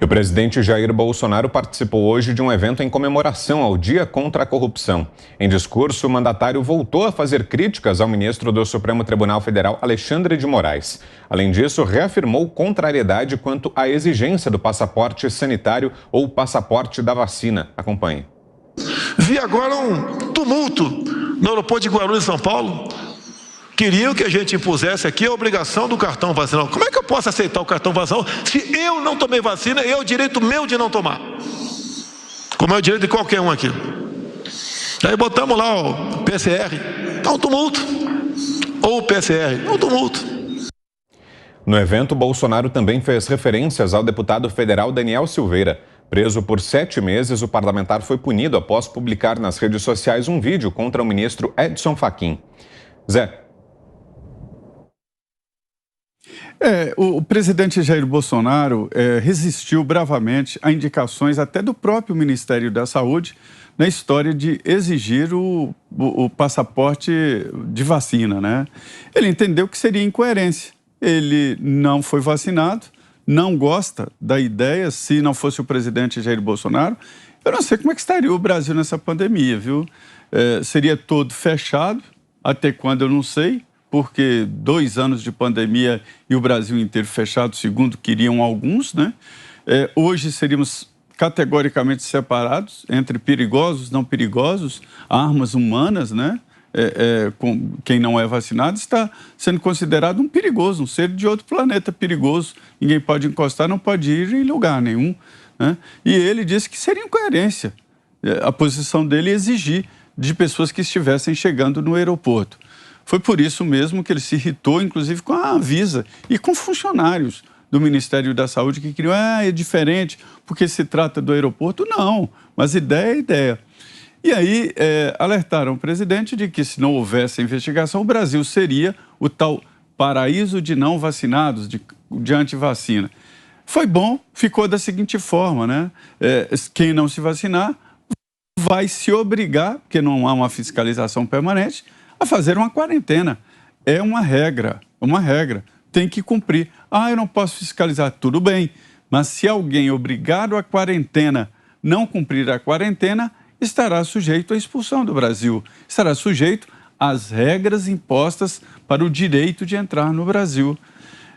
O presidente Jair Bolsonaro participou hoje de um evento em comemoração ao Dia contra a Corrupção. Em discurso, o mandatário voltou a fazer críticas ao ministro do Supremo Tribunal Federal, Alexandre de Moraes. Além disso, reafirmou contrariedade quanto à exigência do passaporte sanitário ou passaporte da vacina. Acompanhe. Vi agora um tumulto no aeroporto de Guarulhos, São Paulo. Queriam que a gente impusesse aqui a obrigação do cartão vacinal. Como é que eu posso aceitar o cartão vacinal se eu não tomei vacina e é o direito meu de não tomar? Como é o direito de qualquer um aqui. Aí botamos lá o PCR, é um tumulto. Ou o PCR, é um tumulto. No evento, Bolsonaro também fez referências ao deputado federal Daniel Silveira. Preso por 7 meses, o parlamentar foi punido após publicar nas redes sociais um vídeo contra o ministro Edson Fachin. Zé. O presidente Jair Bolsonaro resistiu bravamente a indicações até do próprio Ministério da Saúde na história de exigir o passaporte de vacina, né? Ele entendeu que seria incoerência. Ele não foi vacinado, não gosta da ideia, se não fosse o presidente Jair Bolsonaro. Eu não sei como é que estaria o Brasil nessa pandemia, viu? Seria todo fechado, até quando eu não sei, porque 2 anos de pandemia e o Brasil inteiro fechado, segundo queriam alguns, né? Hoje seríamos categoricamente separados entre perigosos, não perigosos, armas humanas, né? Com quem não é vacinado está sendo considerado um perigoso, um ser de outro planeta perigoso. Ninguém pode encostar, não pode ir em lugar nenhum, né? E ele disse que seria incoerência a posição dele exigir de pessoas que estivessem chegando no aeroporto. Foi por isso mesmo que ele se irritou, inclusive com a Anvisa e com funcionários do Ministério da Saúde que queriam, é diferente, porque se trata do aeroporto. Não, mas ideia é ideia. E aí alertaram o presidente de que se não houvesse investigação, o Brasil seria o tal paraíso de não vacinados, de antivacina. Foi bom, ficou da seguinte forma, né? Quem não se vacinar vai se obrigar, porque não há uma fiscalização permanente, a fazer uma quarentena. É uma regra, tem que cumprir. Eu não posso fiscalizar, tudo bem, mas se alguém obrigado à quarentena não cumprir a quarentena, estará sujeito à expulsão do Brasil, estará sujeito às regras impostas para o direito de entrar no Brasil.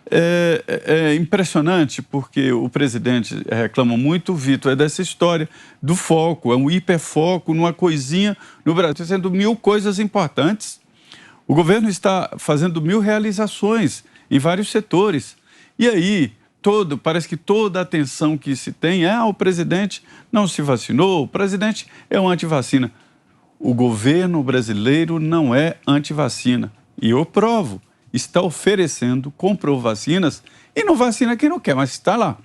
É impressionante porque o presidente reclama muito, Vitor, dessa história do foco, um hiperfoco numa coisinha no Brasil, sendo 1000 coisas importantes. O governo está fazendo 1000 realizações em vários setores. E aí, parece que toda a atenção que se tem o presidente não se vacinou, o presidente é um antivacina. O governo brasileiro não é antivacina. E eu provo. Está oferecendo, comprou vacinas e não vacina quem não quer, mas está lá.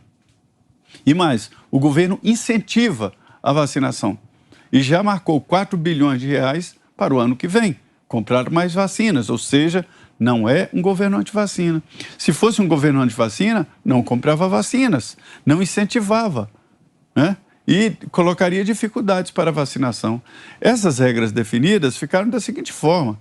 E mais, o governo incentiva a vacinação e já marcou 4 bilhões de reais para o ano que vem, comprar mais vacinas, ou seja, não é um governo antivacina. Se fosse um governo antivacina, não comprava vacinas, não incentivava, né? E colocaria dificuldades para a vacinação. Essas regras definidas ficaram da seguinte forma: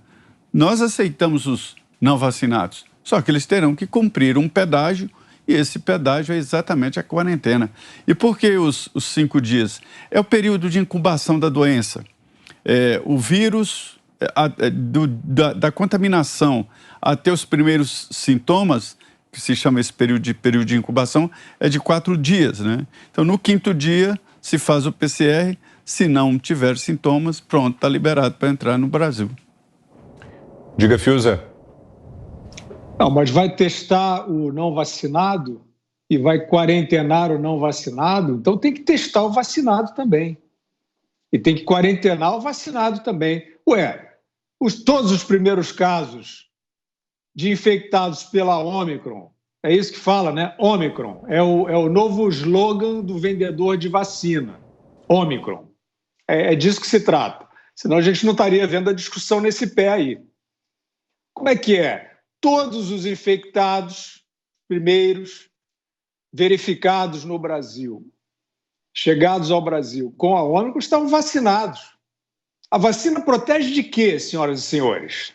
nós aceitamos os não vacinados, só que eles terão que cumprir um pedágio, e esse pedágio é exatamente a quarentena. E por que os 5 dias? É o período de incubação da doença. O vírus, da contaminação até os primeiros sintomas, que se chama esse período de incubação, é de 4 dias, né? Então, no 5º dia, se faz o PCR, se não tiver sintomas, pronto, está liberado para entrar no Brasil. Diga, Fiuza. Não, mas vai testar o não vacinado e vai quarentenar o não vacinado, então tem que testar o vacinado também. E tem que quarentenar o vacinado também. Todos os primeiros casos de infectados pela Ômicron, é isso que fala, né? Ômicron, é o novo slogan do vendedor de vacina. Ômicron. É disso que se trata. Senão a gente não estaria vendo a discussão nesse pé aí. Como é que é? Todos os infectados primeiros verificados no Brasil, chegados ao Brasil com a Ômicron, estão vacinados. A vacina protege de quê, senhoras e senhores?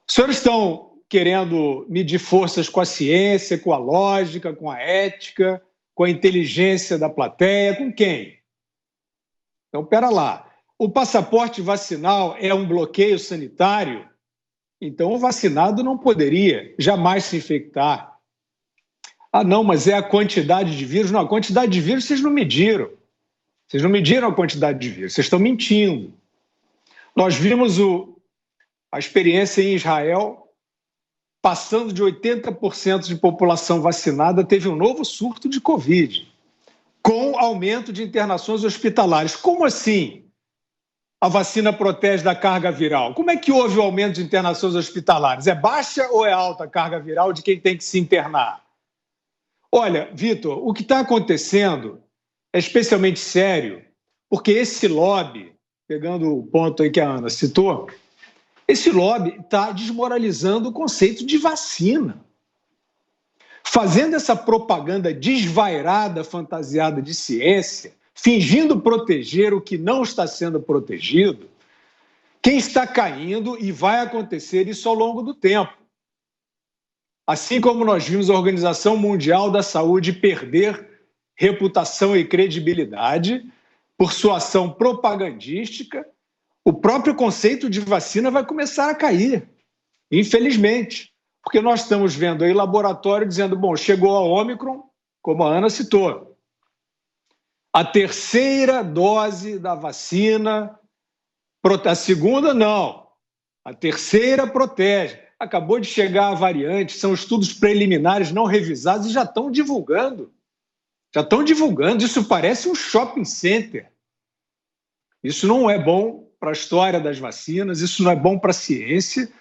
Os senhores estão querendo medir forças com a ciência, com a lógica, com a ética, Com a inteligência da plateia? Com quem? Então, pera lá. O passaporte vacinal é um bloqueio sanitário? Então, o vacinado não poderia jamais se infectar. Ah, não, mas é a quantidade de vírus. Não, a quantidade de vírus vocês não mediram. Vocês não mediram a quantidade de vírus, vocês estão mentindo. Nós vimos a experiência em Israel, passando de 80% de população vacinada, teve um novo surto de Covid, com aumento de internações hospitalares. Como assim a vacina protege da carga viral? Como é que houve o aumento de internações hospitalares? É baixa ou é alta a carga viral de quem tem que se internar? Olha, Vitor, o que está acontecendo é especialmente sério, porque esse lobby, pegando o ponto aí que a Ana citou, esse lobby está desmoralizando o conceito de vacina. Fazendo essa propaganda desvairada, fantasiada de ciência, fingindo proteger o que não está sendo protegido, quem está caindo, e vai acontecer isso ao longo do tempo. Assim como nós vimos a Organização Mundial da Saúde perder reputação e credibilidade por sua ação propagandística, o próprio conceito de vacina vai começar a cair, infelizmente, porque nós estamos vendo aí laboratório dizendo, bom, chegou a Ômicron, como a Ana citou, a terceira dose da vacina, a segunda não, a terceira protege. Acabou de chegar a variante, são estudos preliminares não revisados e já estão divulgando. Isso parece um shopping center. Isso não é bom para a história das vacinas, isso não é bom para a ciência.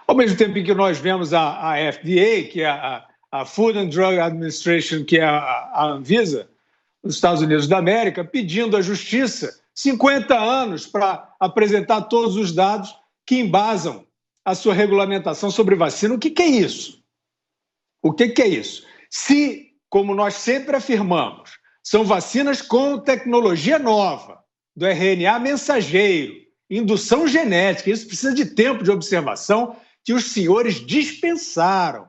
Ao mesmo tempo em que nós vemos a FDA, que é a Food and Drug Administration, que é a Anvisa, nos Estados Unidos da América, pedindo à Justiça 50 anos para apresentar todos os dados que embasam a sua regulamentação sobre vacina. O que é isso? O que é isso? Se, como nós sempre afirmamos, são vacinas com tecnologia nova, do RNA mensageiro, indução genética, isso precisa de tempo de observação que os senhores dispensaram.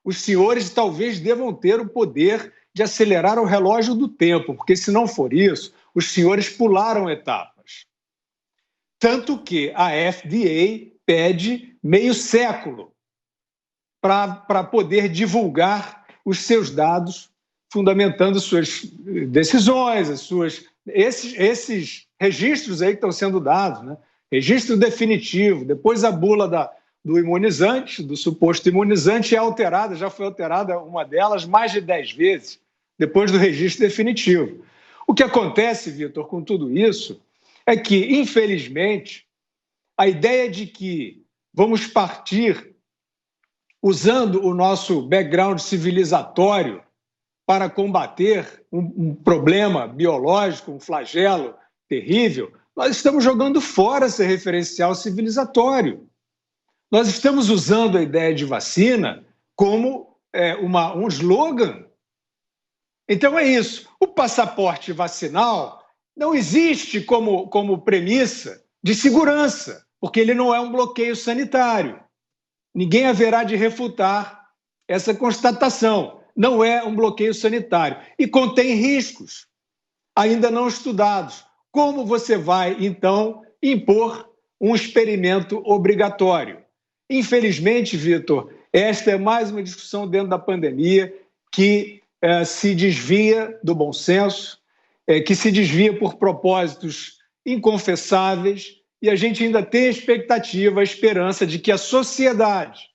Os senhores talvez devam ter o poder de acelerar o relógio do tempo, porque se não for isso, os senhores pularam etapas. Tanto que a FDA pede meio século para poder divulgar os seus dados, fundamentando suas decisões, esses registros aí que estão sendo dados, né? Registro definitivo, depois a bula do imunizante, do suposto imunizante, é alterada, já foi alterada uma delas mais de 10 vezes, depois do registro definitivo. O que acontece, Vitor, com tudo isso, é que, infelizmente, a ideia de que vamos partir usando o nosso background civilizatório para combater um problema biológico, um flagelo terrível, nós estamos jogando fora esse referencial civilizatório. Nós estamos usando a ideia de vacina como um slogan. Então é isso. O passaporte vacinal não existe como premissa de segurança, porque ele não é um bloqueio sanitário. Ninguém haverá de refutar essa constatação. Não é um bloqueio sanitário. E contém riscos ainda não estudados. Como você vai, então, impor um experimento obrigatório? Infelizmente, Vitor, esta é mais uma discussão dentro da pandemia que se desvia do bom senso, que se desvia por propósitos inconfessáveis, e a gente ainda tem a expectativa, a esperança de que a sociedade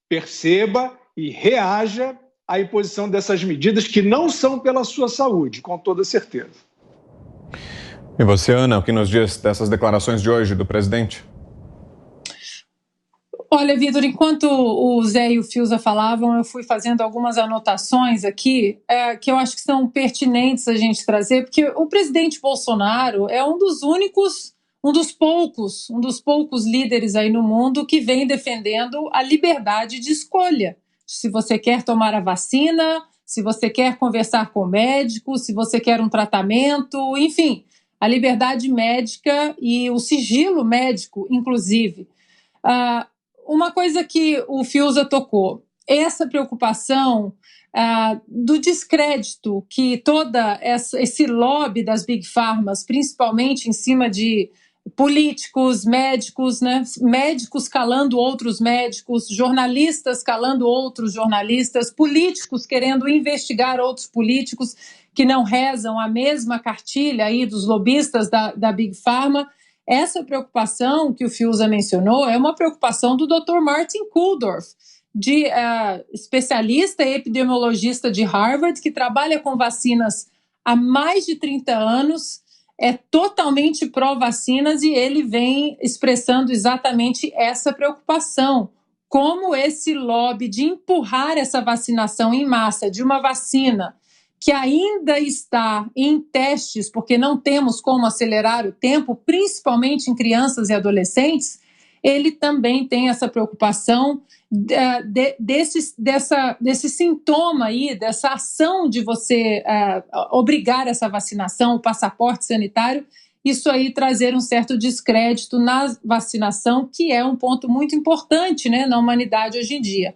perceba e reaja à imposição dessas medidas que não são pela sua saúde, com toda certeza. E você, Ana, o que nos diz dessas declarações de hoje do presidente? Olha, Vitor, enquanto o Zé e o Fiuza falavam, eu fui fazendo algumas anotações aqui que eu acho que são pertinentes a gente trazer, porque o presidente Bolsonaro é um dos poucos líderes aí no mundo que vem defendendo a liberdade de escolha. Se você quer tomar a vacina, se você quer conversar com o médico, se você quer um tratamento, enfim, a liberdade médica e o sigilo médico, inclusive. Uma coisa que o Fiuza tocou, essa preocupação do descrédito que toda esse lobby das Big Pharmas, principalmente em cima de políticos, médicos, né? Médicos calando outros médicos, jornalistas calando outros jornalistas, políticos querendo investigar outros políticos que não rezam a mesma cartilha aí dos lobistas da Big Pharma. Essa preocupação que o Fiuza mencionou é uma preocupação do Dr. Martin Kulldorff, especialista e epidemiologista de Harvard, que trabalha com vacinas há mais de 30 anos, é totalmente pró-vacinas, e ele vem expressando exatamente essa preocupação, como esse lobby de empurrar essa vacinação em massa de uma vacina que ainda está em testes, porque não temos como acelerar o tempo, principalmente em crianças e adolescentes, ele também tem essa preocupação desse sintoma aí, dessa ação de você obrigar essa vacinação, o passaporte sanitário, isso aí trazer um certo descrédito na vacinação, que é um ponto muito importante, né, na humanidade hoje em dia.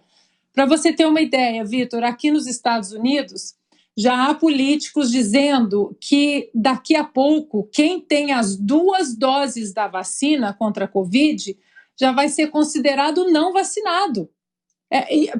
Para você ter uma ideia, Vitor, aqui nos Estados Unidos, já há políticos dizendo que daqui a pouco, quem tem as 2 doses da vacina contra a Covid já vai ser considerado não vacinado.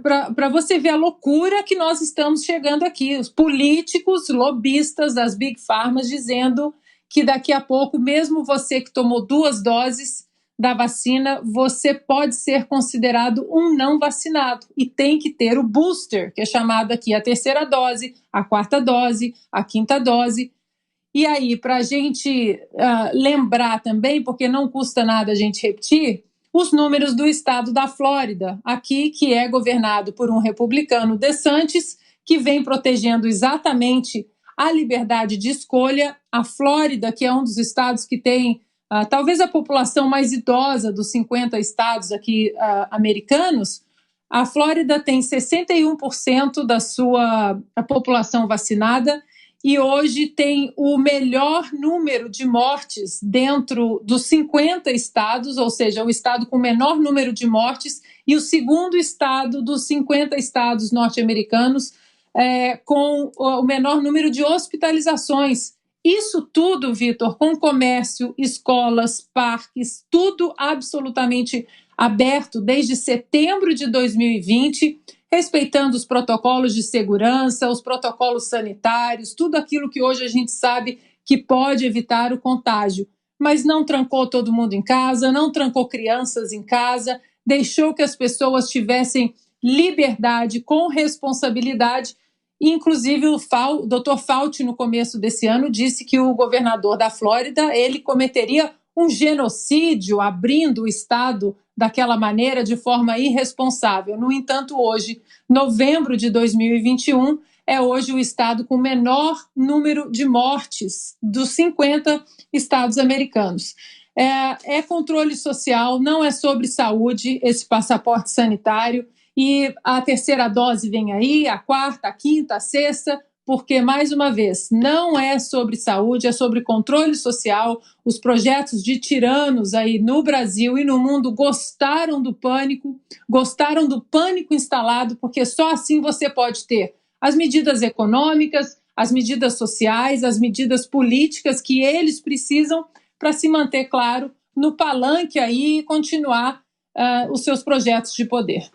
Para você ver a loucura que nós estamos chegando aqui, os políticos, lobistas das Big Pharmas dizendo que daqui a pouco, mesmo você que tomou 2 doses da vacina, você pode ser considerado um não vacinado e tem que ter o booster, que é chamado aqui a 3ª dose, a 4ª dose, a 5ª dose. E aí, para a gente lembrar também, porque não custa nada a gente repetir, os números do estado da Flórida, aqui, que é governado por um republicano, DeSantis, que vem protegendo exatamente a liberdade de escolha. A Flórida, que é um dos estados que tem talvez a população mais idosa dos 50 estados aqui americanos, a Flórida tem 61% da sua população vacinada e hoje tem o melhor número de mortes dentro dos 50 estados, ou seja, o estado com o menor número de mortes, e o segundo estado dos 50 estados norte-americanos com o menor número de hospitalizações. Isso tudo, Vitor, com comércio, escolas, parques, tudo absolutamente aberto desde setembro de 2020, respeitando os protocolos de segurança, os protocolos sanitários, tudo aquilo que hoje a gente sabe que pode evitar o contágio. Mas não trancou todo mundo em casa, não trancou crianças em casa, deixou que as pessoas tivessem liberdade com responsabilidade. Inclusive, o Dr. Fauci, no começo desse ano, disse que o governador da Flórida ele cometeria um genocídio abrindo o estado daquela maneira, de forma irresponsável. No entanto, hoje, novembro de 2021, é hoje o estado com o menor número de mortes dos 50 estados americanos. É controle social, não é sobre saúde esse passaporte sanitário, e a 3ª dose vem aí, a 4ª, a 5ª, a 6ª, porque, mais uma vez, não é sobre saúde, é sobre controle social. Os projetos de tiranos aí no Brasil e no mundo gostaram do pânico instalado, porque só assim você pode ter as medidas econômicas, as medidas sociais, as medidas políticas que eles precisam para se manter, claro, no palanque aí e continuar os seus projetos de poder.